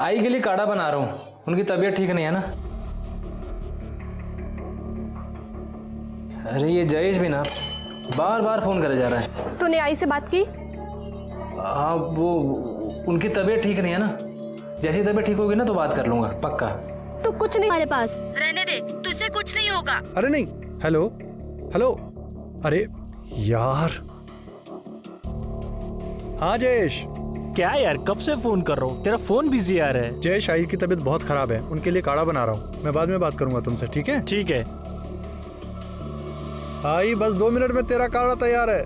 आई के लिए काढ़ा बना रहा हूँ, उनकी तबीयत ठीक नहीं है ना। अरे ये जयेश भी ना बार बार फोन करे जा रहा है। तूने आई से बात की? हाँ वो उनकी तबीयत ठीक नहीं है ना, जैसी तबीयत ठीक होगी ना तो बात कर लूंगा पक्का। तो कुछ नहीं हमारे पास, रहने दे, तुझसे कुछ नहीं होगा। अरे नहीं, हेलो हेलो, अरे यार। हाँ जयेश। क्या यार, कब से फोन कर रहा हूँ, तेरा फोन बिजी आ रहा है। जयेश, आई की तबीयत बहुत खराब है, उनके लिए काढ़ा बना रहा हूँ, मैं बाद में बात करूंगा तुमसे, ठीक है? ठीक है। आई बस 2 मिनट में तेरा काढ़ा तैयार है।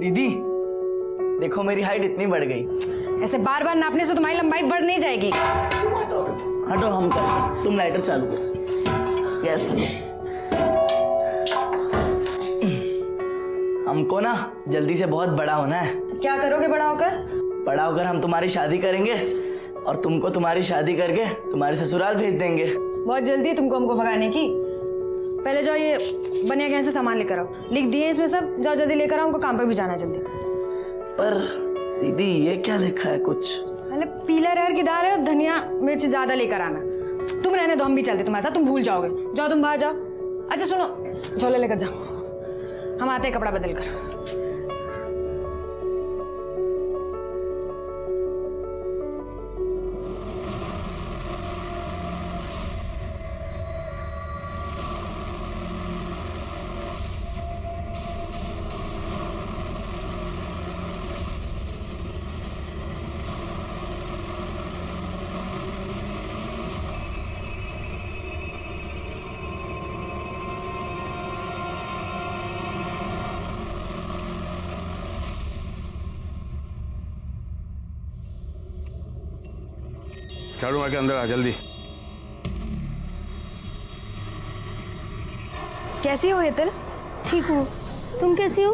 दीदी देखो मेरी हाइट इतनी बढ़ गई। ऐसे बार बार नापने से तुम्हारी लंबाई बढ़ नहीं जाएगी। हटो हम कर, तुम लाइटर चालू करो। गैस चालू। हमको ना जल्दी से बहुत बड़ा होना है। क्या करोगे बड़ा होकर? बड़ा होकर हम तुम्हारी शादी करेंगे और तुमको तुम्हारी शादी करके तुम्हारे ससुराल भेज देंगे। बहुत जल्दी है तुमको हमको भगाने की। पहले जाओ ये बनिया गहन से सामान लेकर आओ, लिख दिए इसमें सब, जाओ जल्दी लेकर आओ, हमको काम पर भी जाना है जल्दी। पर दीदी ये क्या लिखा है कुछ? पहले पीला अरहर की दाल है और धनिया मिर्च ज्यादा लेकर आना। तुम रहने दो, हम भी चलते तुम्हारे साथ, तुम भूल जाओगे। जाओ तुम बाहर जाओ। अच्छा सुनो, झोले लेकर जाओ, हम आते हैं कपड़ा बदल कर। झाड़ू मार के अंदर आ जल्दी। कैसी हो हेतल? ठीक हूँ, तुम कैसी हो?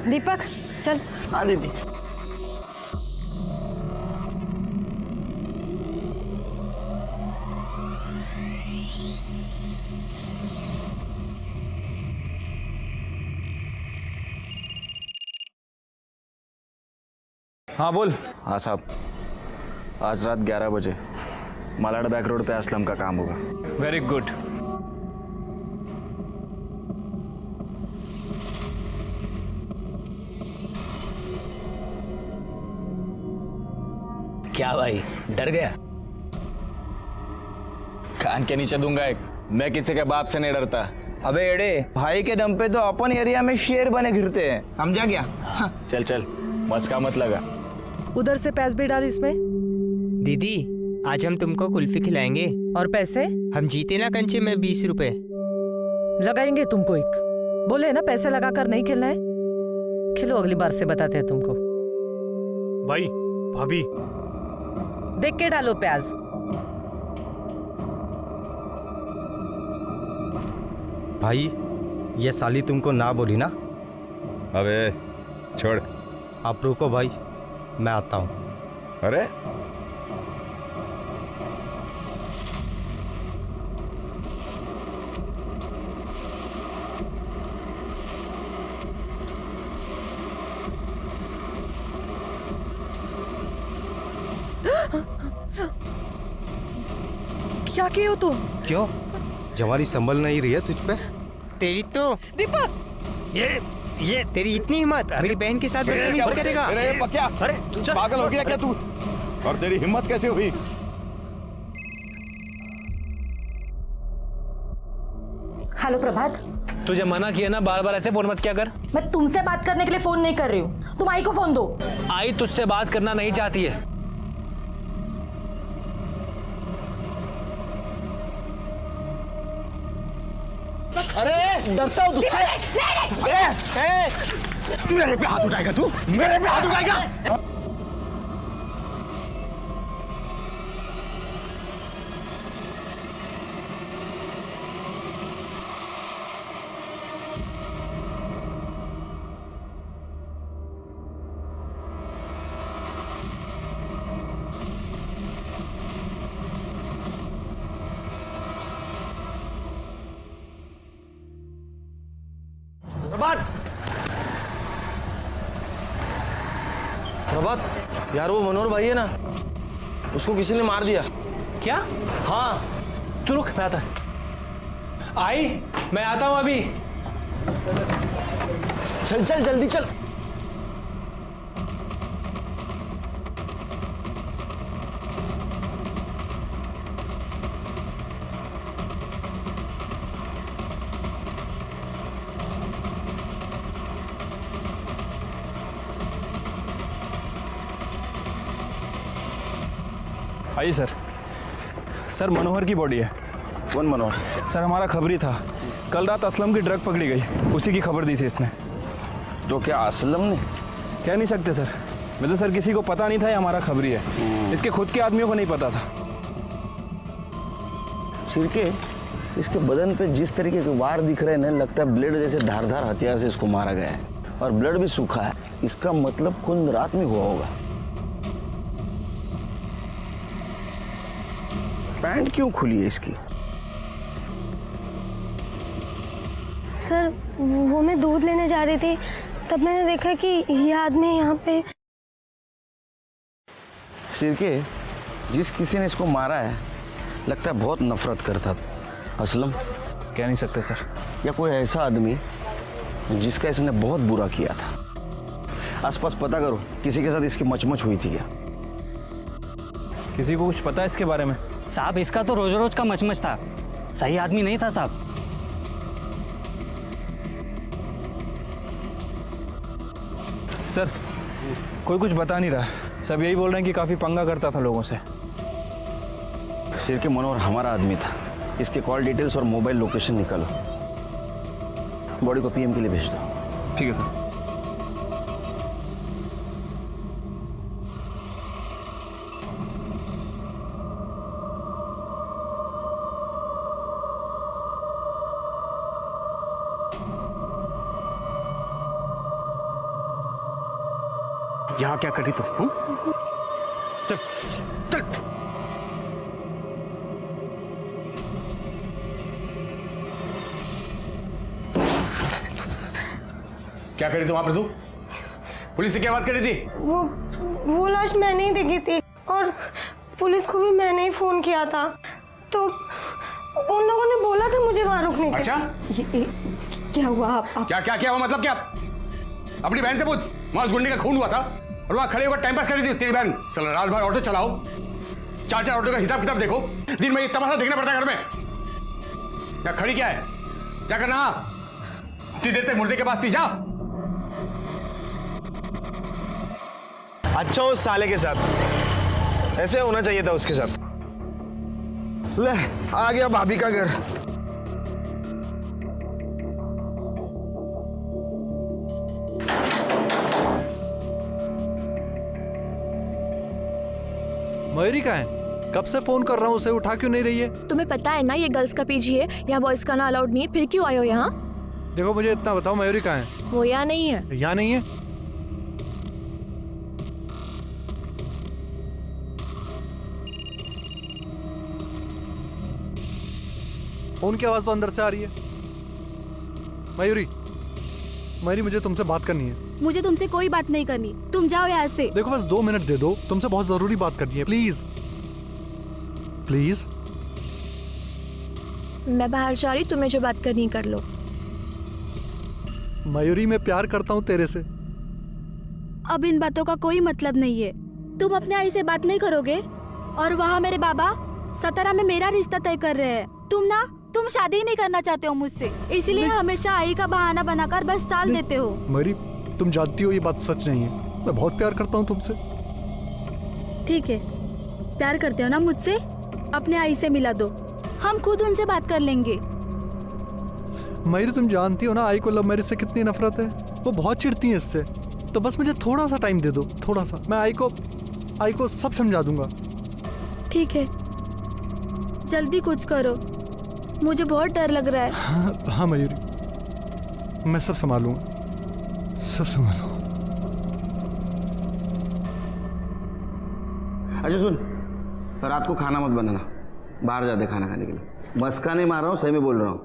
दीपक चल। हाँ दीदी। हाँ बोल। हाँ साहब, आज रात 11 बजे मालाड बैक रोड पे असलम का काम होगा। Very good. क्या भाई, डर गया? कान के नीचे दूंगा एक, मैं किसी के बाप से नहीं डरता। अबे एड़े, भाई के दम पे तो अपन एरिया में शेर बने घिरते हैं, समझा क्या? चल चल, मस्का मत लगा। उधर से पैस भी डाल इसमें। दीदी आज हम तुमको कुल्फी खिलाएंगे। और पैसे? हम जीते ना कंचे में 20 रुपए लगाएंगे तुमको एक। बोले ना पैसे लगाकर नहीं खेलना है, खिलो, अगली बार से बताते हैं तुमको। भाई भाभी देख के डालो प्याज। भाई ये साली तुमको ना बोली ना? अबे छोड़। आप रुको भाई, मैं आता हूँ। अरे क्या किए हो तुम? क्यों, जवानी संभल नहीं रही है तुझ पे? तेरी तो दीपक, ये तेरी इतनी हिम्मत, मेरी बहन के साथ बदतमीजी करेगा? अरे पक्या, अरे तू पागल हो गया क्या तू? और तेरी हिम्मत कैसे हुई? हेलो प्रभात। तुझे मना किया ना, बार बार ऐसे फोन मत किया कर। मैं तुमसे बात करने के लिए फोन नहीं कर रही हूँ, तुम आई को फोन दो। आई तुझसे बात करना नहीं चाहती है। अरे डरता हूँ तुझसे। मेरे पे हाथ उठाएगा तू? मेरे पे हाथ उठाएगा? प्रभात, प्रभात यार वो मनोहर भाई है ना, उसको किसी ने मार दिया। क्या? हाँ। तू रुक, मैं आता। आई, मैं आता हूँ अभी। चल चल जल्दी चल। आइए सर। सर मनोहर की बॉडी है। कौन मनोहर? सर हमारा खबरी था, कल रात असलम की ड्रग पकड़ी गई, उसी की खबर दी थी इसने। तो क्या असलम ने? कह नहीं सकते सर, वैसे सर किसी को पता नहीं था ये हमारा खबरी है, इसके खुद के आदमियों को नहीं पता था। सिरके, इसके बदन पे जिस तरीके के वार दिख रहे हैं ना, लगता है ब्लेड जैसे धारदार हथियार से इसको मारा गया है, और ब्लड भी सूखा है। इसका मतलब खून रात में हुआ होगा। पैंट क्यों खुली है इसकी? सर वो मैं दूध लेने जा रही थी, तब मैंने देखा कि ये आदमी यहाँ पे। सिरके, जिस किसी ने इसको मारा है लगता है बहुत नफरत करता था। असलम? कह नहीं सकते सर। या कोई ऐसा आदमी जिसका इसने बहुत बुरा किया था। आसपास पता करो किसी के साथ इसकी मचमच हुई थी क्या? किसी को कुछ पता है इसके बारे में? साहब इसका तो रोज रोज का मचमच था, सही आदमी नहीं था साहब। सर कोई कुछ बता नहीं रहा, सब यही बोल रहे हैं कि काफ़ी पंगा करता था लोगों से। सिरके, मनोहर हमारा आदमी था। इसके कॉल डिटेल्स और मोबाइल लोकेशन निकालो, बॉडी को पीएम के लिए भेज दो। ठीक है सर। यहाँ क्या करी तुम? चल चल। क्या करी तुम वहां पर? तू पुलिस से क्या बात करी थी? वो लाश मैंने ही देखी थी, और पुलिस को भी मैंने ही फोन किया था, तो उन लोगों ने बोला था मुझे वहां रुकने के। अच्छा, क्या हुआ? आप क्या हुआ? मतलब क्या? अपनी बहन से पूछ, वहां उस गुंडे का खून हुआ था और वहां खड़े होकर टाइम पास कर रही थी तेरी बहन। चल रात भर ऑटो चलाओ, 4 ऑटो का हिसाब किताब देखो, दिन में तमाशा देखना पड़ता है घर में। क्या खड़ी क्या है? जाकर नहा, इतनी देर तक मुर्दे के पास थी, जा। अच्छा उस साले के साथ ऐसे होना चाहिए था उसके साथ। ले आ गया भाभी का घर। मयूरी कहाँ है? कब से फोन कर रहा हूँ, उसे उठा क्यों नहीं रही है? तुम्हें पता है ना ये गर्ल्स का पीजी है, यहाँ बॉयज का ना अलाउड नहीं है, फिर क्यों आए हो यहाँ? देखो मुझे इतना बताओ, मयूरी कहाँ है? वो यहाँ नहीं है। यहाँ नहीं है? फोन की आवाज तो अंदर से आ रही है। मयूरी, मयूरी मुझे तुमसे बात करनी है। मुझे तुमसे कोई बात नहीं करनी, तुम जाओ यहाँ से। देखो बस 2 मिनट दे दो, तुमसे बहुत जरूरी बात करनी है, प्लीज प्लीज। मैं बाहर जा रही, तुम्हें जो बात करनी कर लो। मयूरी मैं प्यार करता हूँ तेरे से। अब इन बातों का कोई मतलब नहीं है। तुम अपने आई से बात नहीं करोगे, और वहाँ मेरे बाबा सतारा में मेरा रिश्ता तय कर रहे हैं। तुम शादी नहीं करना चाहते हो मुझसे, इसलिए हमेशा आई का बहाना बनाकर बस टाल देते हो। मयूरी तुम जानती हो ये बात सच नहीं है, मैं बहुत प्यार करता हूँ तुमसे। ठीक है, प्यार करते हो ना मुझसे, अपने आई से मिला दो, हम खुद उनसे बात कर लेंगे। मयूरी तुम जानती हो ना आई को लव मैरिज से कितनी नफरत है, वो बहुत चिढ़ती है इससे। तो बस मुझे थोड़ा सा टाइम दे दो, थोड़ा सा, मैं आई को सब समझा दूंगा। ठीक है, जल्दी कुछ करो, मुझे बहुत डर लग रहा है। हाँ मयूरी, मैं सब संभालूंगा, सब संभालूंगा। अच्छा सुन, रात को खाना मत बनाना, बाहर जाते खाना खाने के लिए। मस्का नहीं मार रहा हूँ, सही में बोल रहा हूँ।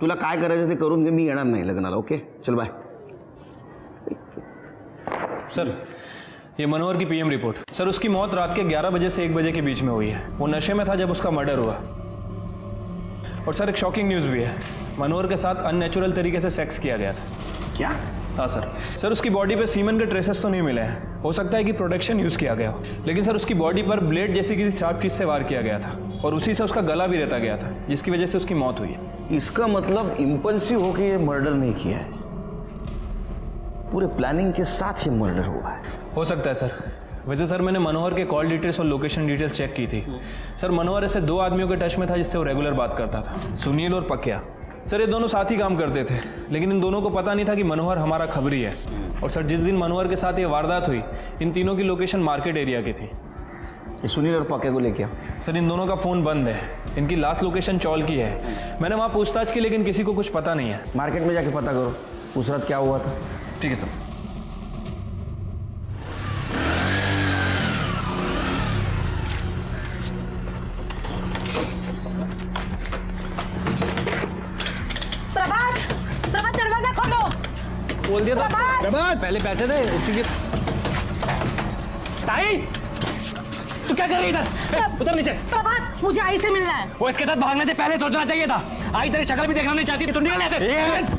तुला काय करायचं ते करून घे, मी येणार नाही लग्नाला. ओके चल बाय. सर ये मनोहर की पीएम रिपोर्ट. सर उसकी मौत रात के 11 बजे से 1 बजे के बीच में हुई है. वो नशे में था जब उसका मर्डर हुआ. और सर एक शॉकिंग न्यूज़ भी है, मनोहर के साथ अननेचुरल तरीके से सेक्स किया गया था. क्या? हाँ सर. सर उसकी बॉडी पे सीमन के ट्रेसेस तो नहीं मिले हैं, हो सकता है कि प्रोटेक्शन यूज़ किया गया हो, लेकिन सर उसकी बॉडी पर ब्लेड जैसी किसी शार्प चीज़ से वार किया गया था और उसी से उसका गला भी रहता गया था, जिसकी वजह से उसकी मौत हुई है. इसका मतलब इम्पल्सिव होकर ये मर्डर नहीं किया है, पूरे प्लानिंग के साथ ही मर्डर हुआ है. हो सकता है सर. वैसे सर मैंने मनोहर के कॉल डिटेल्स और लोकेशन डिटेल्स चेक की थी. सर मनोहर ऐसे 2 आदमियों के टच में था जिससे वो रेगुलर बात करता था, सुनील और पक्या. सर ये दोनों साथ ही काम करते थे, लेकिन इन दोनों को पता नहीं था कि मनोहर हमारा खबरी है. और सर जिस दिन मनोहर के साथ ये वारदात हुई, इन तीनों की लोकेशन मार्केट एरिया की थी. ये सुनील और पक्या को लेके सर इन दोनों का फ़ोन बंद है, इनकी लास्ट लोकेशन चौल की है. मैंने वहाँ पूछताछ की लेकिन किसी को कुछ पता नहीं है. मार्केट में जाके पता करो उस रात क्या हुआ था. ठीक है सर. दरवाजा खोलो. बोल दिया था. प्रभात पहले पैसे दे. ताई तू क्या कर रही इधर? उतर नीचे. प्रभात मुझे आई से मिलना है. वो इसके साथ भागने से पहले सोचना चाहिए था. आई तेरी शक्ल भी देखना नहीं चाहती थी. तू निकल ऐसे.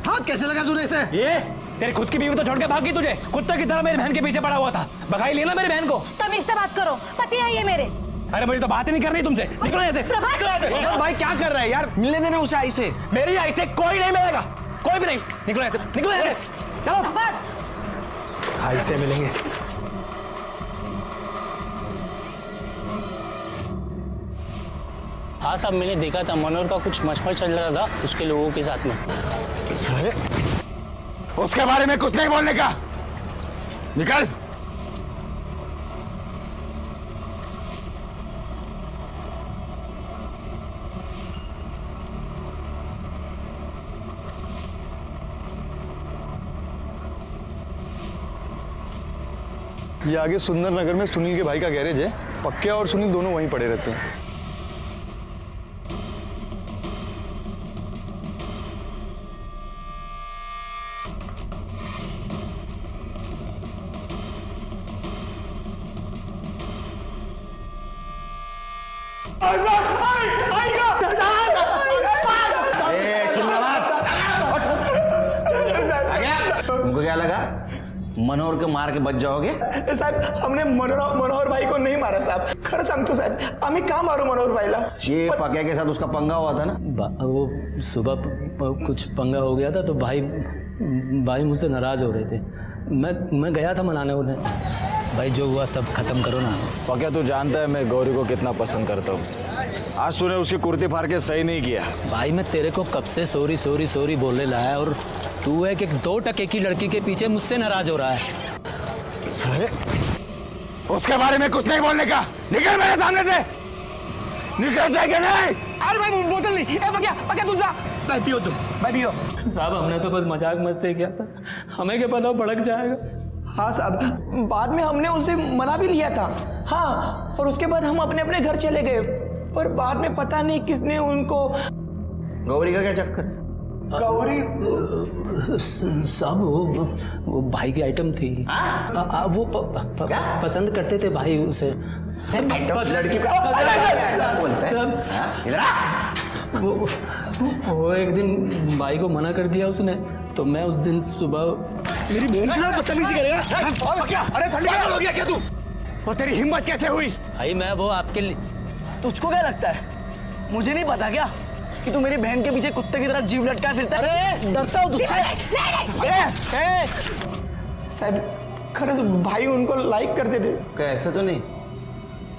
हाथ कैसे लगा तूने इसे? ये तेरी खुद की बीवी तो छोड़ के भागी, तुझे कुत्ते की तरह मेरी बहन के पीछे पड़ा हुआ था. भगाई लेना मेरी बहन को. तुम इससे बात करो, पति है ये मेरे. अरे मुझे तो बात ही नहीं करनी तुमसे. निकलो ऐसे. यार भाई क्या कर रहा है यार, मिलने देना उसे आई से. मेरी आई से कोई नहीं मिलेगा, कोई भी नहीं. निकलो ऐसे, निकलो ऐसे. चलो आई से मिलेंगे. हाँ साहब, मैंने देखा था मनोहर का कुछ मशमश चल रहा था उसके लोगों के साथ में. उसके बारे में कुछ नहीं बोलने का. निकल. ये आगे सुंदर नगर में सुनील के भाई का गैरेज है. पक्या और सुनील दोनों वहीं पड़े रहते हैं. तुमको क्या लगा मनोहर के मार के बच जाओगे? साहेब हमने मनोहर भाई को नहीं मारा साहब. खरं सांगतो साहेब, आम्ही का मारू मनोहर भाईला? ये पक्या के साथ उसका पंगा हुआ था ना. वो सुबह कुछ पंगा हो गया था तो भाई मुझसे नाराज हो रहे थे. मैं गया था मनाने उन्हें. भाई जो हुआ सब खत्म करो ना. पक्या तू जानता है मैं गौरी को कितना पसंद करता हूँ. आज तूने उसकी कुर्ती फाड़ के सही नहीं किया. भाई मैं तेरे को कब से सॉरी सॉरी सॉरी बोलने लाया और तू है कि 2% की लड़की के पीछे मुझसे नाराज हो रहा है. उसके बारे में कुछ नहीं बोलने का. निकल मेरे सामने से. निकल जाएगा नहीं. अरे भाई बोतल नहीं. ए पक्या तू जा. भाई पियो तुम, भाई पियो. साहब हमने तो बस मजाक मस्ती किया था, हमें क्या पता भड़क जाएगा. हाँ साहब, बाद में हमने उनसे मना भी लिया था. हाँ, और उसके बाद हम अपने अपने घर चले गए, पर बाद में पता नहीं किसने उनको. गौरी का क्या चक्कर? गौरी साहब वो भाई की आइटम थी. वो पसंद करते थे भाई उसे. लड़की वो एक दिन भाई को मना कर दिया उसने, तो मैं उस दिन सुबह मेरी बहन के साथ बदतमीजी करेगा. अरे ठंडी हो गया क्या तू? और तेरी हिम्मत कैसे हुई? भाई मैं वो आपके लिए. तुझको क्या लगता है मुझे नहीं पता क्या कि तू मेरी बहन के पीछे कुत्ते की तरह जीव लटका फिरता है? अरे डरता हूँ तुझसे. साहब खरंच भाई उनको लाइक करते थे. क्या ऐसा तो नहीं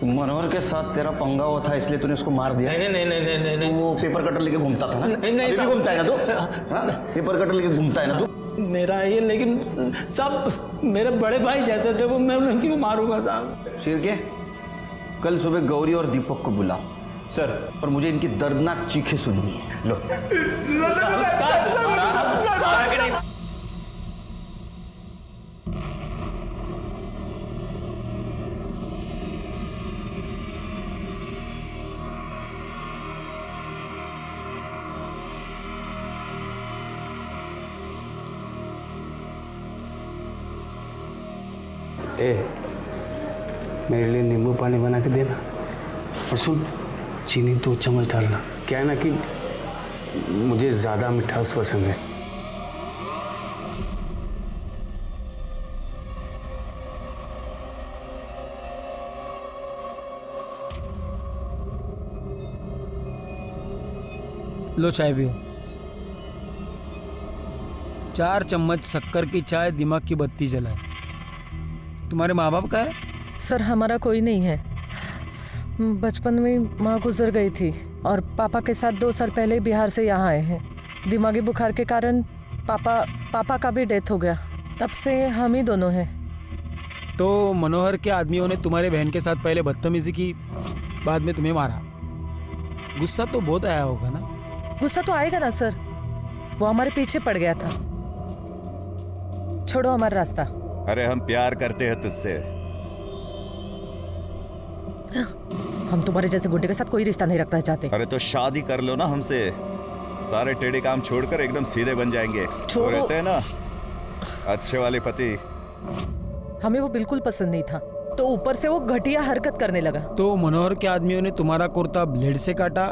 मनोहर के साथ तेरा पंगा हुआ था इसलिए तूने उसको मार दिया? नहीं. वो पेपर कटर लेके घूमता था ना. नहीं घूमता है ना तू. पेपर कटर लेके घूमता है ना तू. मेरा ये, लेकिन सब मेरे बड़े भाई जैसे थे वो मैं उनकी मारूंगा साहब. शेर के कल सुबह गौरी और दीपक को बुलाओ. सर और मुझे इनकी दर्दनाक चीखें सुननी है. लो. मेरे लिए नींबू पानी बना के देना। और सुन, चीनी 2 चम्मच डालना। क्या है ना कि मुझे ज़्यादा मिठास पसंद है। लो चाय पियो। 4 चम्मच शक्कर की चाय दिमाग की बत्ती जलाए। तुम्हारे माँ बाप का है? सर हमारा कोई नहीं है। बचपन में माँ गुजर गई थी और पापा के साथ 2 साल पहले बिहार से यहाँ आए हैं। दिमागी बुखार के कारण पापा का भी डेथ हो गया। तब से हम ही दोनों हैं। तो मनोहर के आदमियों ने तुम्हारे बहन के साथ पहले बदतमीजी की, बाद में तुम्हें मारा। गुस्सा तो बहुत आया होगा ना? गुस्सा तो आएगा ना सर, वो हमारे पीछे पड़ गया था। छोड़ो हमारा रास्ता। अरे हम प्यार करते हैं तुझसे। हम तुम्हारे जैसे गुंडे के साथ कोई रिश्ता नहीं रखना चाहते। अरे तो शादी कर लो ना हमसे, सारे टेढ़े काम छोड़कर एकदम सीधे बन जाएंगे। छोड़ो। रहते हैं ना अच्छे वाले पति। हमें वो बिल्कुल पसंद नहीं था, तो ऊपर से वो घटिया हरकत करने लगा। तो मनोहर के आदमियों ने तुम्हारा कुर्ता ब्लेड से काटा,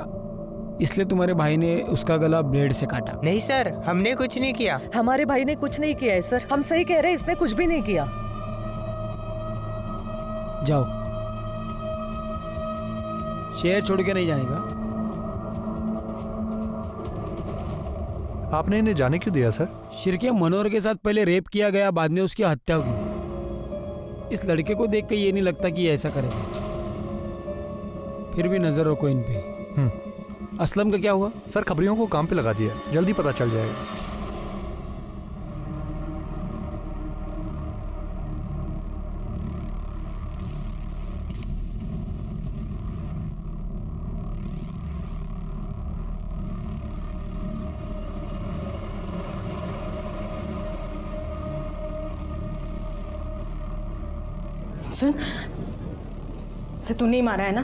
इसलिए तुम्हारे भाई ने उसका गला ब्लेड से काटा। नहीं सर, हमने कुछ नहीं किया। हमारे भाई ने कुछ नहीं किया है सर, हम सही कह रहे हैं, इसने कुछ भी नहीं किया। जाओ, शहर छोड़ के नहीं जाने का। आपने इन्हें जाने क्यों दिया सर? शिरके मनोहर के साथ पहले रेप किया गया, बाद में उसकी हत्या हुई। इस लड़के को देख के ये नहीं लगता कि ये ऐसा करेगा। फिर भी नजर रखो इन पे। असलम का क्या हुआ? सर खबरियों को काम पे लगा दिया, जल्दी पता चल जाएगा। सुन, से तू नहीं मारा है ना?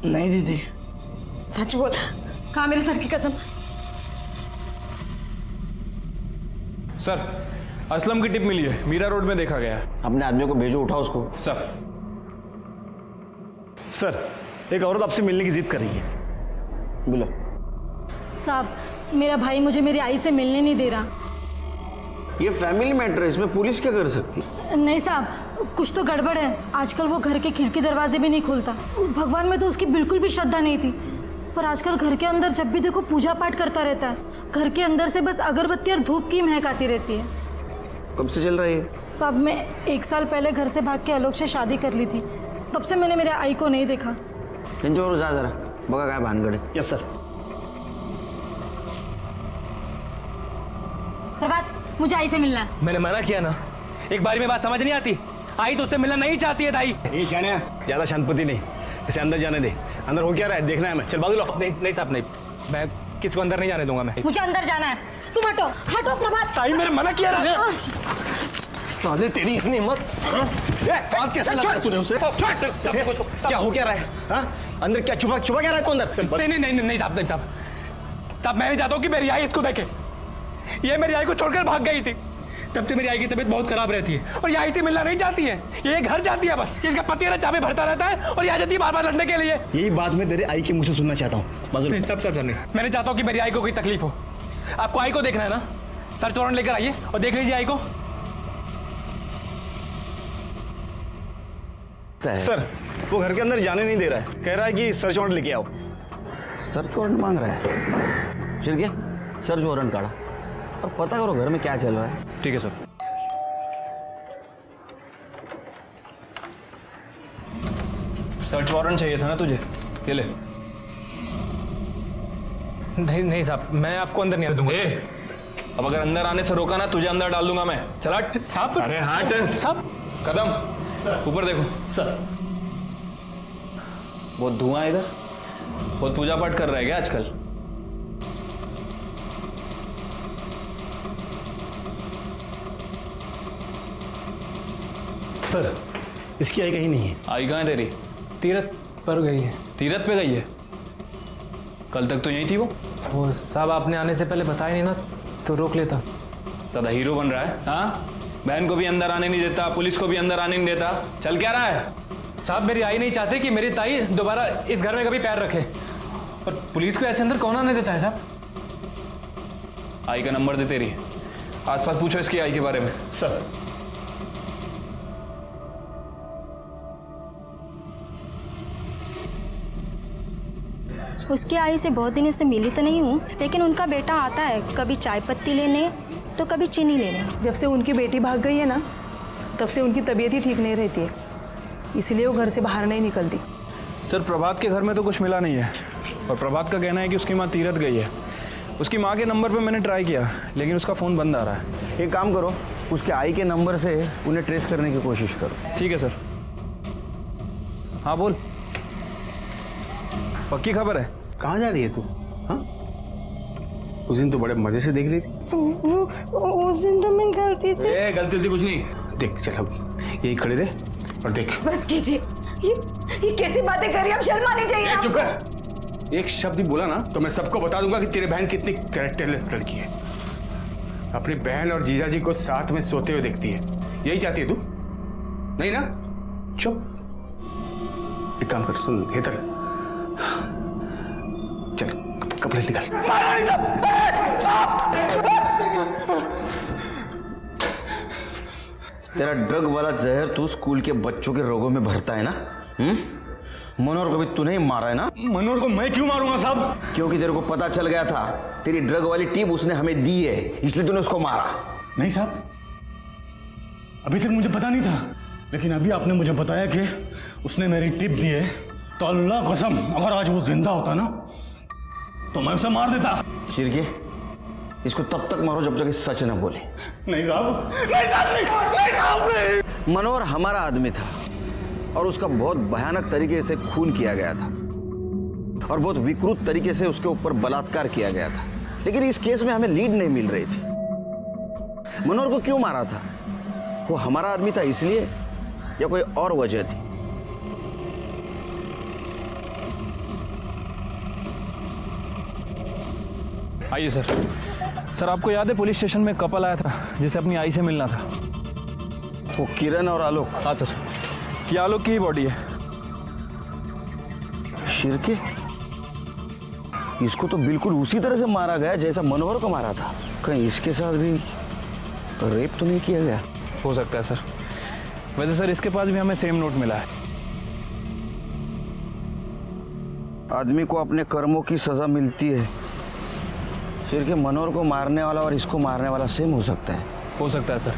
नहीं दीदी। सच बोल, कहा मेरे सर की कसम। सर, असलम की टिप मिली है, मीरा रोड में देखा गया है। अपने आदमियों को भेजो, उठाओ उसको। सर। सर, एक औरत आपसे मिलने की जिद कर रही है। बोलो। साहब, मेरा भाई मुझे मेरी आई से मिलने नहीं दे रहा। ये फैमिली मैटर है, इसमें पुलिस क्या कर सकती? नहीं साहब, कुछ तो गड़बड़ है। आजकल वो घर के खिड़की दरवाजे भी नहीं खोलता। भगवान में तो उसकी बिल्कुल भी श्रद्धा नहीं थी, पर आजकल घर के अंदर जब भी देखो पूजा पाठ करता रहता है। घर के अंदर से बस अगरबत्ती और धूप की महक आती रहती है। कब से चल रहा है ये? साहब, मैं 1 साल पहले घर से भाग के आलोक से शादी कर ली थी, तब से मैंने मेरे आई को नहीं देखा। जो जा जरा बगा काय भानगड़े। Yes sir. प्रभात, मुझे आई से मिलना है। मैंने मना किया ना, एक बारी में बात समझ नहीं आती। आई तो उससे मिलना नहीं चाहती है दाई। ये शानिया, ज्यादा शांतपति नहीं, इसे अंदर जाने दे। अंदर हो क्या रहा है देखना है हमें। चल भाग लो। नहीं साहब, नहीं, मैं किसको अंदर नहीं जाने दूंगा। मैं मुझे अंदर जाना है। तुम हटो, हटो प्रभात। ताई मेरे मना किया ना। साले तेरी इतनी हिम्मत, बात कैसे लगा तूने उसे? क्या हो क्या रहा है? हाँ? अंदर क्या छुपा क्या रहा है तू अंदर? नहीं साहब, नहीं साहब, मैं नहीं चाहता हूँ कि मेरी आई इसको देखे। ये मेरी आई को छोड़कर भाग गई थी, तब से मेरी आई की तबीयत बहुत खराब रहती है और ये आई से मिलना नहीं चाहती है। ये घर जाती है बस, इसका पति है ना चाबी भरता रहता है और यहाँ जाती है बार-बार लड़ने के लिए। यही बात मैं तेरे आई के मुंह से सुनना चाहता हूँ। नहीं सब नहीं, मैं नहीं चाहता हूँ कि मेरी आई को कोई तकलीफ हो। आपको आई को देखना है ना, सर्च वारंट लेकर आइए और देख लीजिए आई को। सर, वो घर के अंदर जाने नहीं दे रहा है, कह रहा है कि सर्च वारंट लेके आओ। सर्च वारंट मांग रहा है? शिरके, सर्च वारंट काढ़ा और पता करो घर में क्या चल रहा है। ठीक है सर। सर्च वारंट चाहिए था ना तुझे, ये ले। नहीं साहब, मैं आपको अंदर नहीं आने दूंगा। अब अगर अंदर आने से रोका ना, तुझे अंदर डाल दूंगा मैं। चला साहब। अरे हाँ साहब, कदम ऊपर देखो। सर, वो धुआं इधर बहुत पूजा पाठ कर रहा है क्या आजकल? सर, इसकी आई कहीं नहीं है। आई कहाँ है तेरी? तीरथ पर गई है। तीरथ पे गई है? कल तक तो यही थी वो साहब, आपने आने से पहले बताया नहीं ना, तो रोक लेता। दादा हीरो बन रहा है। हाँ, बहन को भी अंदर आने नहीं देता, पुलिस को भी अंदर आने नहीं देता। चल क्या रहा है? साहब मेरी आई नहीं चाहती कि मेरी ताई दोबारा इस घर में कभी पैर रखे, और पुलिस को ऐसे अंदर कौन आने देता है साहब? आई का नंबर दे तेरी, आसपास पूछो इसकी आई के बारे में। सर उसकी आई से बहुत दिन से मिली तो नहीं हूँ, लेकिन उनका बेटा आता है कभी चाय पत्ती लेने तो कभी चीनी लेने। जब से उनकी बेटी भाग गई है ना, तब से उनकी तबीयत ही ठीक नहीं रहती है, इसलिए वो घर से बाहर नहीं निकलती। सर प्रभात के घर में तो कुछ मिला नहीं है, और प्रभात का कहना है कि उसकी माँ तीरथ गई है। उसकी माँ के नंबर पे मैंने ट्राई किया, लेकिन उसका फ़ोन बंद आ रहा है। एक काम करो, उसके आई के नंबर से उन्हें ट्रेस करने की कोशिश करो। ठीक है सर। हाँ बोल, पक्की खबर है? कहाँ जा रही है तू? हाँ, उस दिन तो बड़े मजे से देख रही थी। उस दिन तो मैं गलती से। गलती कुछ नहीं, देख चल अब यही खड़े रहे और देख। बस कीजिए, ये कैसी बातें कर रही, अब शर्म आनी चाहिए। चुप कर, एक शब्द भी बोला ना तो मैं सबको बता दूंगा कि तेरी बहन कितनी कैरेक्टरलेस लड़की है। अपनी बहन और जीजाजी को साथ में सोते हुए देखती है, यही चाहती है तू? नहीं ना? चुप। एक काम कर, सुन हेतर, चल कपड़े निकाल। तेरा ड्रग वाला जहर तू स्कूल के बच्चों के रोगों में भरता है ना? मनोहर को भी तूने ही मारा है ना? मनोहर को मैं क्यों मारूंगा साहब? क्योंकि तेरे को पता चल गया था तेरी ड्रग वाली टिप उसने हमें दी है, इसलिए तूने उसको मारा। नहीं साहब, अभी तक मुझे पता नहीं था, लेकिन अभी आपने मुझे बताया कि उसने मेरी टिप दी है, तो अल्लाह कसम अगर आज वो जिंदा होता ना तो मैं उसे मार देता। चिरके, इसको तब तक मारो जब तक सच न बोले। नहीं साहब, नहीं साहब, नहीं साहब, नहीं। मनोहर हमारा आदमी था और उसका बहुत भयानक तरीके से खून किया गया था और बहुत विकृत तरीके से उसके ऊपर बलात्कार किया गया था, लेकिन इस केस में हमें लीड नहीं मिल रही थी। मनोहर को क्यों मारा था? वो हमारा आदमी था इसलिए या कोई और वजह थी? आइए सर। सर आपको याद है पुलिस स्टेशन में कपल आया था जिसे अपनी आई से मिलना था? वो किरण और आलोक? हाँ सर, ये आलोक की बॉडी है। शिरके, इसको तो बिल्कुल उसी तरह से मारा गया जैसा मनोहर को मारा था। कहीं इसके साथ भी रेप तो नहीं किया गया? हो सकता है सर। वैसे सर इसके पास भी हमें सेम नोट मिला है। आदमी को अपने कर्मों की सजा मिलती है। शिरके, मनोहर को मारने वाला और इसको मारने वाला सेम हो सकता है? हो सकता है सर।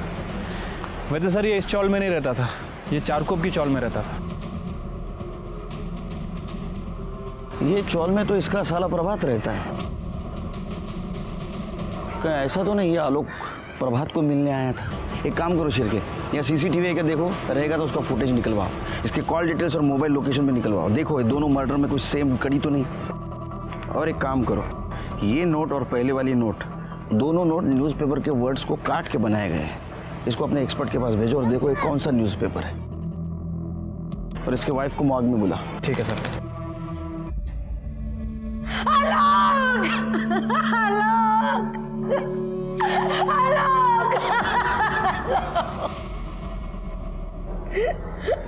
वैसे सर ये इस चौल में नहीं रहता था, ये चारकोप की चौल में रहता था। ये चौल में तो इसका साला प्रभात रहता है। कहीं ऐसा तो नहीं ये आलोक प्रभात को मिलने आया था? एक काम करो शिरके, यहाँ सीसीटीवी का देखो, रहेगा तो उसका फुटेज निकलवाओ, इसके कॉल डिटेल्स और मोबाइल लोकेशन भी निकलवाओ। देखो ये दोनों मर्डर में कुछ सेम कड़ी तो नहीं। और एक काम करो, ये नोट और पहले वाली नोट, दोनों नोट न्यूज़पेपर के वर्ड्स को काट के बनाए गए हैं। इसको अपने एक्सपर्ट के पास भेजो और देखो ये कौन सा न्यूज़पेपर है, और इसके वाइफ को मॉर्ग में बुला। ठीक है सर।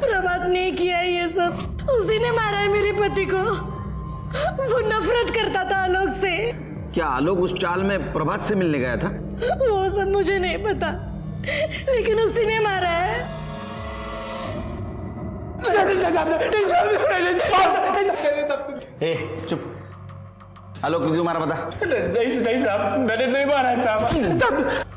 प्रभात ने किया है ये सब, उसी ने मारा है मेरे पति को। वो नफरत करता था आलोक से। क्या आलोक उस चाल में प्रभात से मिलने गया था? वो सब मुझे नहीं पता, लेकिन उसी ने मारा है। ए, चुप। आलोक को क्यों मारा बता? नहीं साहब, मैंने नहीं मारा साहब।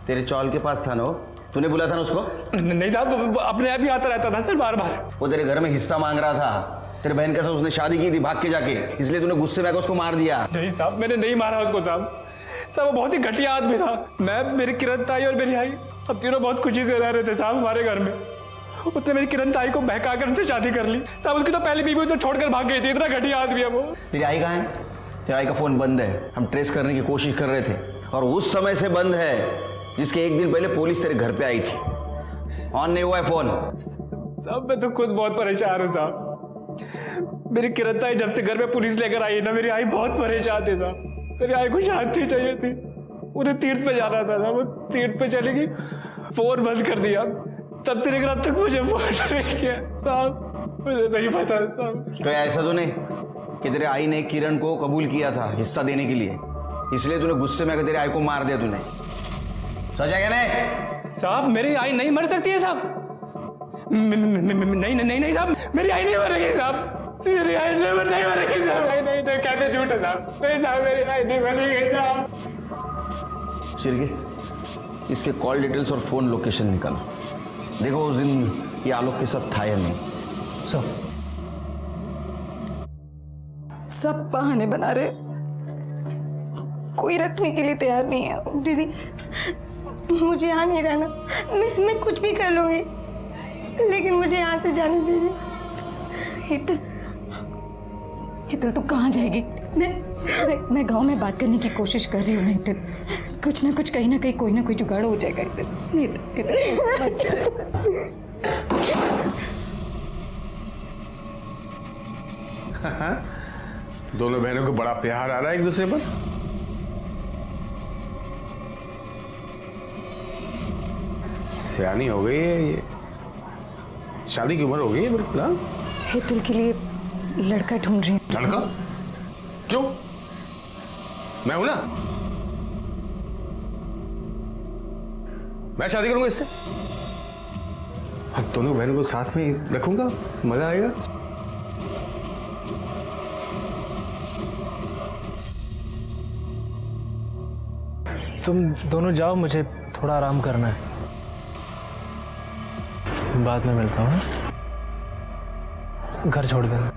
तेरे चौल के पास था ना वो? तूने बुला था ना उसको? नहीं साहब, अपने आप ही आता रहता था सर बार बार। वो तेरे घर में हिस्सा मांग रहा था। तेरे बहन के साथ उसने शादी की थी भाग के जाके, इसलिए तूने गुस्से में आकर उसको मार दिया। नहीं साहब, मैंने नहीं मारा उसको साहब। वो बहुत ही घटिया आदमी था। मैं, मेरी किरण ताई और मेरी आई, अब तीनों बहुत खुशी से रह रहे थे साहब हमारे घर में। उसने मेरी किरण ताई को बहका कर उनसे शादी कर ली साहब। उसकी तो पहली बीवी तो छोड़कर भाग गई थी। इतना घटिया आदमी है वो। तेरी आई कहाँ है? तेरी आई का फोन बंद है। हम ट्रेस करने की कोशिश कर रहे थे और उस समय से बंद है जिसके एक दिन पहले पुलिस तेरे घर पे आई थी। ऑन नहीं हुआ है फोन। साहब मैं तो खुद बहुत परेशान हूँ साहब। मेरी किरण ताई जब से घर में पुलिस लेकर आई ना, मेरी आई बहुत परेशान थी साहब। मेरी आई को शांति चाहिए थी। उन्हें तीर्थ पे जाना था, वो तीर्थ पे चली गई। फोन बंद कर दिया, तब से लेकर अब तक मुझे फोन नहीं किया साहब। मुझे नहीं पता साहब। तो ऐसा तो नहीं कि तेरे आई ने किरण को कबूल किया था हिस्सा देने के लिए, इसलिए तूने गुस्से में आकर तेरे आई को मार दिया तूने, सच है क्या नहीं? साहब मेरी आई नहीं मर सकती है साहब। नहीं नहीं नहीं साहब, मेरी आई नहीं मरेगी साहब, मेरी आई नहीं मरेगी साहब। नहीं नहीं कहते झूठ है साहब, नहीं साहब मेरी आई नहीं मरेगी साहब। शिरके, इसके कॉल डिटेल्स और फोन लोकेशन निकालो, देखो उस दिन ये आलोक के साथ था या नहीं। सब बहाने बना रहे, कोई रखने के लिए तैयार नहीं है। दीदी मुझे यहाँ नहीं रहना, मैं कुछ भी कर लूंगी, लेकिन मुझे यहाँ से जाने दीजिए। हितल तू कहाँ जाएगी? मैं गांव में बात करने की कोशिश कर रही हूँ। हितल कुछ ना कुछ कहीं ना कहीं कोई ना कोई जुगाड़ हो जाएगा। दोनों बहनों को बड़ा प्यार आ रहा है एक दूसरे पर। सियानी हो गई है ये, शादी की उम्र हो गई है बिल्कुल। हाँ हितल के लिए लड़का ढूंढ रही हूँ। लड़का? क्यों? मैं हूं ना, मैं शादी करूंगा इससे और दोनों बहनों को साथ में रखूंगा, मजा आएगा। तुम दोनों जाओ, मुझे थोड़ा आराम करना है, बाद में मिलता हूँ। घर छोड़ देना।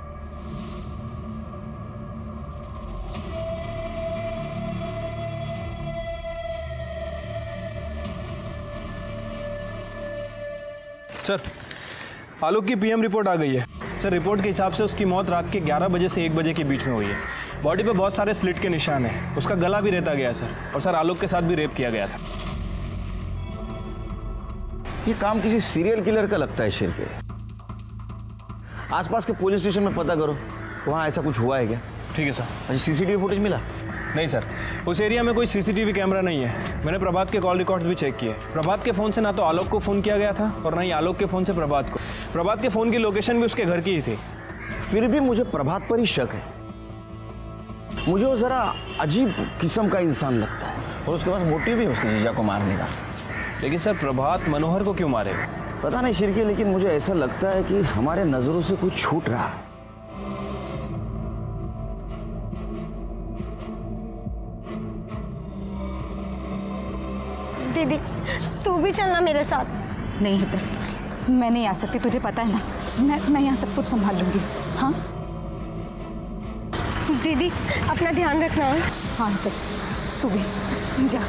सर, आलोक की पीएम रिपोर्ट आ गई है। सर, रिपोर्ट के हिसाब से उसकी मौत रात के 11 बजे से 1 बजे के बीच में हुई है। बॉडी पे बहुत सारे स्लिट के निशान हैं। उसका गला भी रेता गया सर, और सर आलोक के साथ भी रेप किया गया था। ये काम किसी सीरियल किलर का लगता है शेर के। आसपास के पुलिस स्टेशन में पता करो, वहाँ ऐसा कुछ हुआ है क्या? ठीक है सर। अच्छा, सीसीटीवी फुटेज मिला? नहीं सर, उस एरिया में कोई सीसीटीवी कैमरा नहीं है। मैंने प्रभात के कॉल रिकॉर्ड्स भी चेक किए। प्रभात के फ़ोन से ना तो आलोक को फ़ोन किया गया था और ना ही आलोक के फ़ोन से प्रभात को। प्रभात के फ़ोन की लोकेशन भी उसके घर की ही थी। फिर भी मुझे प्रभात पर ही शक है। मुझे वो ज़रा अजीब किस्म का इंसान लगता है और उसके पास मोटिव भी है उसके जीजा को मारने का। लेकिन सर, प्रभात मनोहर को क्यों मारेगा? पता नहीं शिरके, लेकिन मुझे ऐसा लगता है कि हमारे नज़रों से कुछ छूट रहा है। दीदी तू भी चलना मेरे साथ। नहीं हितल, मैं नहीं आ सकती, तुझे पता है ना। मैं यहाँ सब कुछ संभाल लूंगी। हाँ दीदी अपना ध्यान रखना। हाँ हितल, तू भी जा।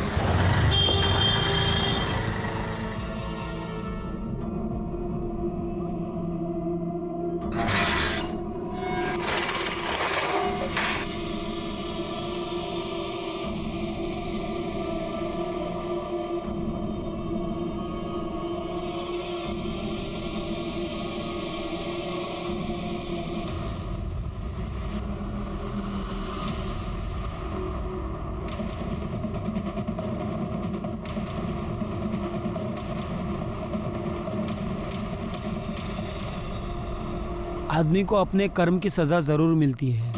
आदमी को अपने कर्म की सजा जरूर मिलती है।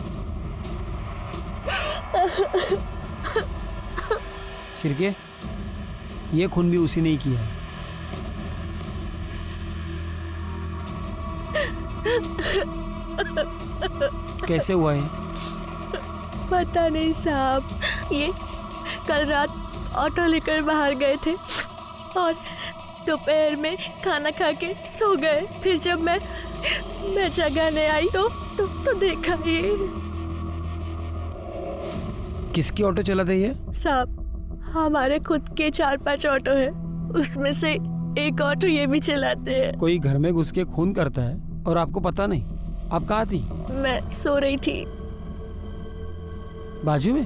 शिरके, ये खून भी उसी ने ही किया है। कैसे हुआ है? पता नहीं साहब, ये कल रात ऑटो लेकर बाहर गए थे और दोपहर में खाना खा के सो गए। फिर जब मैं जगाने आई तो देखा ये। किसकी ऑटो चलाते ये? साहब, हमारे खुद के 4-5 ऑटो है, उसमें से एक ऑटो ये भी चलाते हैं। कोई घर में घुस के खून करता है और आपको पता नहीं? आप कहाँ थी? मैं सो रही थी। बाजू में?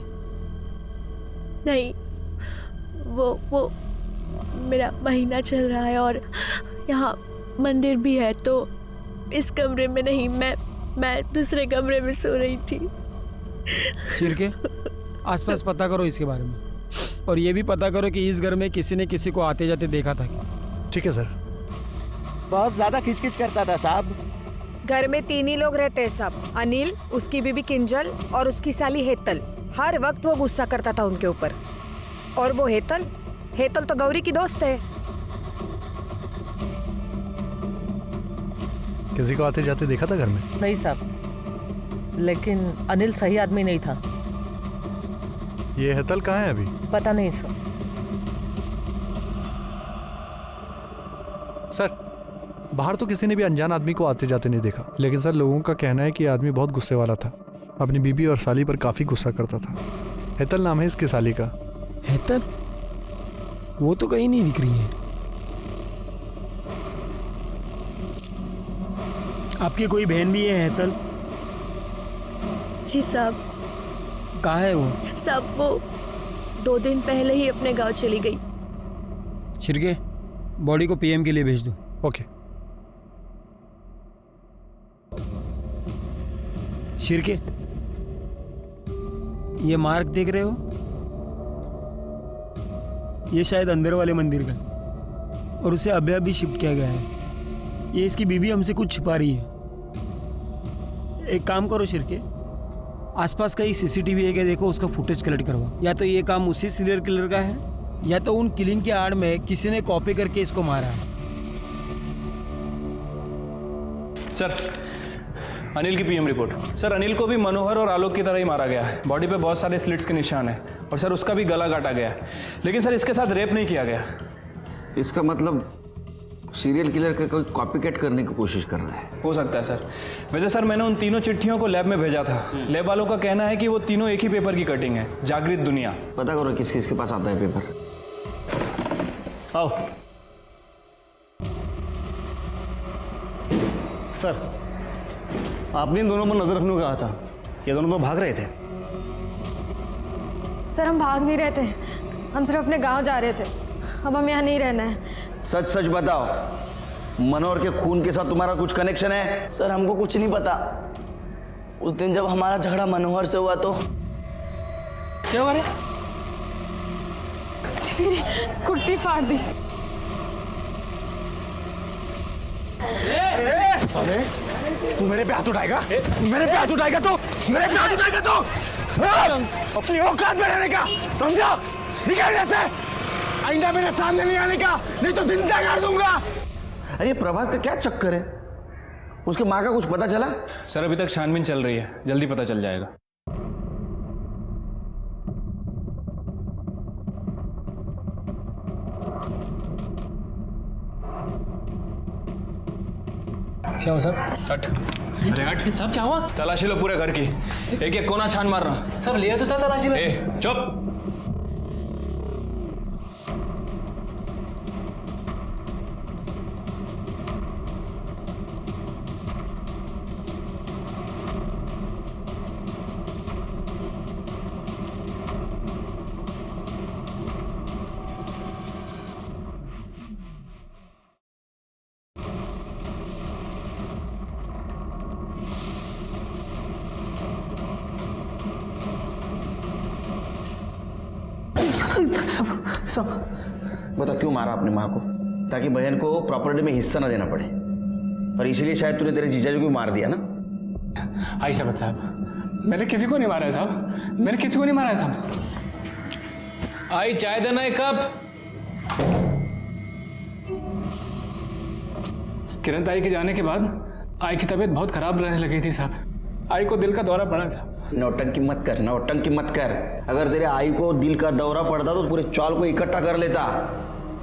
नहीं, वो मेरा महीना चल रहा है और यहाँ मंदिर भी है, तो इस कमरे में नहीं, मैं दूसरे कमरे में सो रही थी। शिरके, आसपास पता करो इसके बारे में, और ये भी पता करो कि इस घर में किसी ने किसी को आते जाते देखा था क्या? ठीक है सर। बहुत ज्यादा खिचखिच करता था साहब। घर में 3 ही लोग रहते हैं साहब, अनिल, उसकी बीबी किंजल और उसकी साली हेतल। हर वक्त वो गुस्सा करता था उनके ऊपर। और वो हेतल तो गौरी की दोस्त है। किसी को आते जाते देखा था घर में? नहीं साहब, लेकिन अनिल सही आदमी नहीं था। ये हेतल कहाँ है अभी? पता नहीं सर। सर, बाहर तो किसी ने भी अनजान आदमी को आते जाते नहीं देखा, लेकिन सर लोगों का कहना है कि ये आदमी बहुत गुस्से वाला था। अपनी बीबी और साली पर काफी गुस्सा करता था। हेतल नाम है इसकी साली का। हेतल? वो तो कहीं नहीं दिख रही है। आपकी कोई बहन भी है हेतल? जी साहब। कहाँ है वो? साहब वो 2 दिन पहले ही अपने गांव चली गई। शिरके, बॉडी को पीएम के लिए भेज दो। ओके। शिरके, ये मार्क देख रहे हो? ये शायद अंदर वाले मंदिर का है और उसे अभी शिफ्ट किया गया है। ये इसकी बीबी हमसे कुछ छिपा रही है। एक काम करो शिरके, आसपास कहीं सीसीटीवी है क्या देखो, उसका फुटेज कलेक्ट करवाओ। या तो ये काम उसी सीरियल किलर का है या तो उन किलिंग के आड़ में किसी ने कॉपी करके इसको मारा है। सर, अनिल की पीएम रिपोर्ट। सर, अनिल को भी मनोहर और आलोक की तरह ही मारा गया है। बॉडी पे बहुत सारे स्लिट्स के निशान हैं और सर उसका भी गला काटा गया है। लेकिन सर इसके साथ रेप नहीं किया गया। इसका मतलब सीरियल किलर का कोई कॉपी कैट करने की कोशिश कर रहा है। हो सकता है सर। वैसे सर मैंने उन तीनों चिट्ठियों को लैब में भेजा था। लैब वालों का कहना है कि वो तीनों एक ही पेपर की कटिंग है, जागृत दुनिया। पता करो किस किस के पास आता है पेपर। आओ सर, आपने इन दोनों पर नजर रखने को कहा था। ये दोनों तो भाग रहे थे। सर हम भाग नहीं रहे थे, हम सिर्फ अपने गांव जा रहे थे। अब हम यहाँ नहीं रहना है। सच सच बताओ, मनोहर के खून के साथ तुम्हारा कुछ कनेक्शन है? सर हमको कुछ नहीं पता। उस दिन जब हमारा झगड़ा मनोहर से हुआ तो क्या हुआ रे? मेरी कुर्ती फाड़ दी। साले, तू मेरे पे हाथ उठाएगा? मेरे पे हाथ उठाएगा तो? मेरे पे हाथ उठाएगा तो? अपनी औकात में रहने का समझा? निकल यहाँ से। आइंदा मेरे सामने नहीं आने का, नहीं तो जिंदा कर दूंगा। अरे प्रभात का क्या चक्कर है? उसके माँ का कुछ पता चला? सर अभी तक छानबीन चल रही है, जल्दी पता चल जाएगा। क्या हुआ सर? हट। अरे हट। सब क्या हुआ? तलाशी लो पूरे घर की, एक एक कोना छान मारना। सब लिया तो था तलाशी में। ए, चुप। सब बता, क्यों मारा अपनी माँ को? ताकि बहन को प्रॉपर्टी में हिस्सा ना देना पड़े, और इसीलिए शायद तूने तेरे जीजाजी को मार दिया ना? आई शपथ साहब, मैंने किसी को नहीं मारा है साहब, मैंने किसी को नहीं मारा है साहब। आई चाय देना एक कप। किरण ताई के जाने के बाद आई की तबीयत बहुत खराब रहने लगी थी साहब। आई को दिल का दौरा पड़ा साहब। नौटंकी मत कर, नौटंकी मत कर। अगर तेरे आई को दिल का दौरा पड़ता तो पूरे चौल को इकट्ठा कर लेता।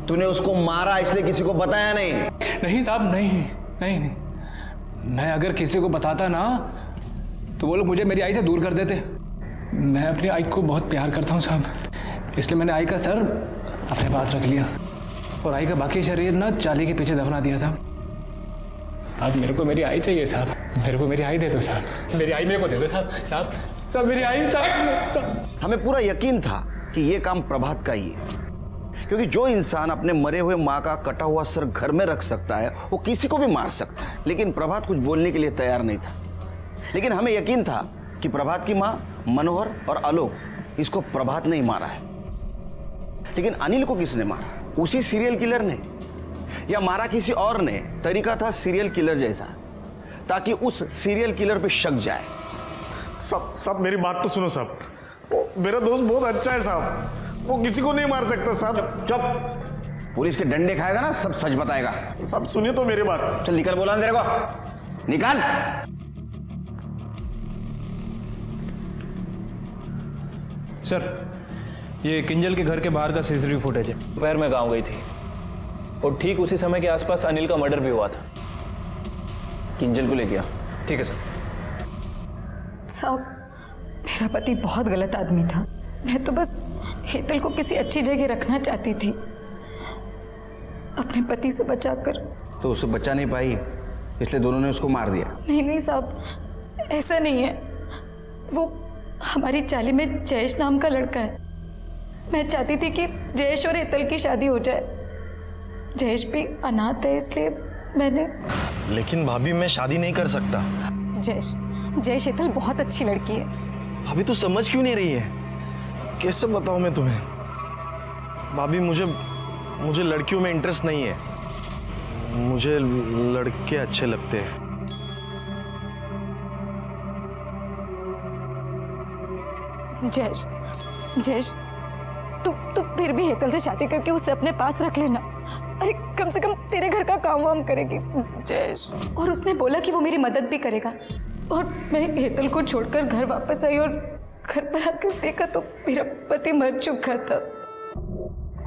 तूने उसको मारा इसलिए किसी को बताया नहीं? नहीं साहब, नहीं नहीं नहीं। मैं अगर किसी को बताता ना तो वो लोग मुझे मेरी आई से दूर कर देते। मैं अपनी आई को बहुत प्यार करता हूँ साहब, इसलिए मैंने आई का सर अपने पास रख लिया और आई का बाकी शरीर ना चाली के पीछे दफना दिया साहब। अब मेरे को मेरी आई चाहिए साहब, मेरे को मेरी आई दे दो साहब, मेरी आई मेरे को दे दो साहब। साहब साहब मेरी आई साहब। हमें पूरा यकीन था कि ये काम प्रभात का ही है, क्योंकि जो इंसान अपने मरे हुए माँ का कटा हुआ सर घर में रख सकता है वो किसी को भी मार सकता है। लेकिन प्रभात कुछ बोलने के लिए तैयार नहीं था। लेकिन हमें यकीन था कि प्रभात की माँ मनोहर और आलोक, इसको प्रभात ने ही मारा है। लेकिन अनिल को किसने मारा? उसी सीरियल किलर ने। या मारा किसी और ने, तरीका था सीरियल किलर जैसा, ताकि उस सीरियल किलर पे शक जाए। साहब मेरी बात तो सुनो साहब, मेरा दोस्त बहुत अच्छा है साहब, वो किसी को नहीं मार सकता साहब। चुप। पुलिस के डंडे खाएगा ना, सब सच बताएगा। साहब सुनिए तो मेरी बात। चल निकल, बोला तेरे को, निकाल। सर, ये किंजल के घर के बाहर का सीसीटीवी फुटेज है। दोपहर में गांव गई थी और ठीक उसी समय के आसपास अनिल का मर्डर भी हुआ था। किंजल को लेके आ। ठीक है सर। साहब, मेरा पति बहुत गलत आदमी था। मैं तो बस हेतल को किसी अच्छी जगह रखना चाहती थी, अपने पति से बचाकर। तो उसे बचा नहीं पाई, इसलिए दोनों ने उसको मार दिया। नहीं साहब, ऐसा नहीं है। वो हमारी चाली में जयेश नाम का लड़का है। मैं चाहती थी कि जयेश और हेतल की शादी हो जाए। जयेश भी अनाथ है, इसलिए मैंने। लेकिन भाभी, मैं शादी नहीं कर सकता। जयेश हेतल बहुत अच्छी लड़की है। भाभी तू समझ क्यों नहीं रही है? कैसे बताऊं मैं तुम्हें? भाभी, मुझे लड़कियों में इंटरेस्ट नहीं है। मुझे लड़के अच्छे लगते हैं। जयेश, तू फिर भी हेतल से शादी करके उसे अपने पास रख लेना। अरे कम से कम तेरे घर का काम वाम करेगी जयेश। और उसने बोला कि वो मेरी मदद भी करेगा। और मैं हेतल को छोड़कर घर वापस आई और घर पर आकर देखा तो मेरा पति मर चुका था।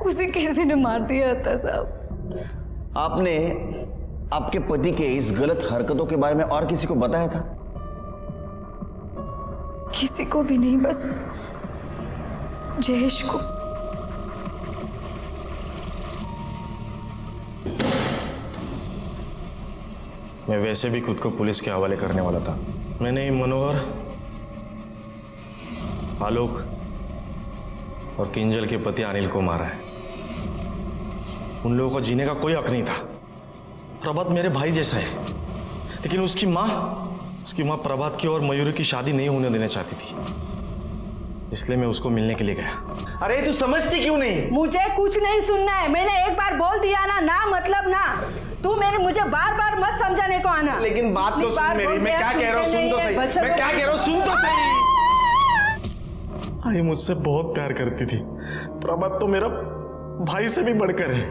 उसे किसी ने मार दिया था साहब। आपने आपके पति के इस गलत हरकतों के बारे में और किसी को बताया था? किसी को भी नहीं, बस जयेश को। मैं वैसे भी खुद को पुलिस के हवाले करने वाला था। मैंने मनोहर, आलोक और किंजल के पति अनिल को मारा है। उन लोगों को जीने का कोई हक नहीं था। प्रभात मेरे भाई जैसा है, लेकिन उसकी माँ प्रभात की और मयूरी की शादी नहीं होने देना चाहती थी, इसलिए मैं उसको मिलने के लिए गया। अरे तू समझती क्यों नहीं? मुझे कुछ नहीं सुनना है। मैंने एक बार बोल दिया ना मतलब ना। तू मुझे बार बार मत समझाने को आना। लेकिन बात तो सुन मेरी, मैं क्या कह रहा हूँ सुन तो सही। मैं क्या कह रहा हूँ सुन तो सही। आई मुझसे बहुत प्यार करती थी। प्रभात तो मेरा भाई से भी बढ़कर है।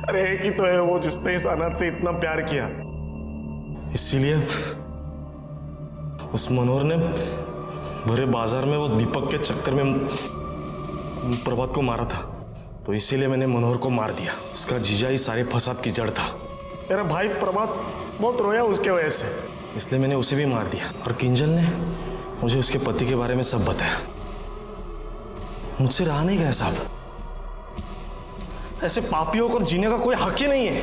अरे एक ही तो है वो जिसने इस अनाथ से इतना प्यार किया। इसीलिए उस मनोहर ने भरे बाजार में वो दीपक के चक्कर में प्रभात को मारा था। तो इसीलिए मैंने मनोहर को मार दिया। उसका जीजा ही सारे फसाद की जड़ था। मेरा भाई प्रभात बहुत रोया उसके वजह से, इसलिए मैंने उसे भी मार दिया। और किंजल ने मुझे उसके पति के बारे में सब बताया। मुझसे रहा नहीं गया साहब। ऐसे पापियों को जीने का कोई हक ही नहीं है।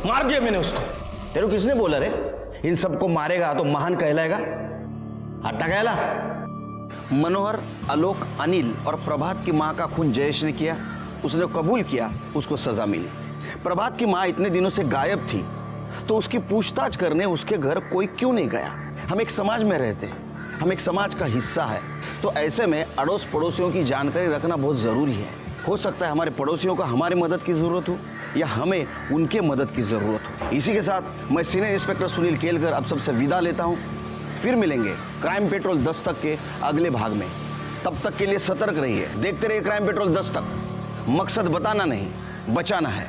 मार दिया मैंने उसको। तेरे किसने बोला रे? इन सबको मारेगा तो महान कहलाएगा, हट्टा कहला। मनोहर, आलोक, अनिल और प्रभात की मां का खून जयेश ने किया। उसने कबूल किया, उसको सजा मिली। प्रभात की मां इतने दिनों से गायब थी, तो उसकी पूछताछ करने उसके घर कोई क्यों नहीं गया? हम एक समाज में रहते हैं, हम एक समाज का हिस्सा है, तो ऐसे में अड़ोस पड़ोसियों की जानकारी रखना बहुत ज़रूरी है। हो सकता है हमारे पड़ोसियों को हमारी मदद की ज़रूरत हो या हमें उनके मदद की ज़रूरत हो। इसी के साथ मैं सीनियर इंस्पेक्टर सुनील केलकर अब सबसे विदा लेता हूँ। फिर मिलेंगे क्राइम पेट्रोल दस्तक के अगले भाग में। तब तक के लिए सतर्क रहिए, देखते रहिए क्राइम पेट्रोल दस्तक। मकसद बताना नहीं, बचाना है।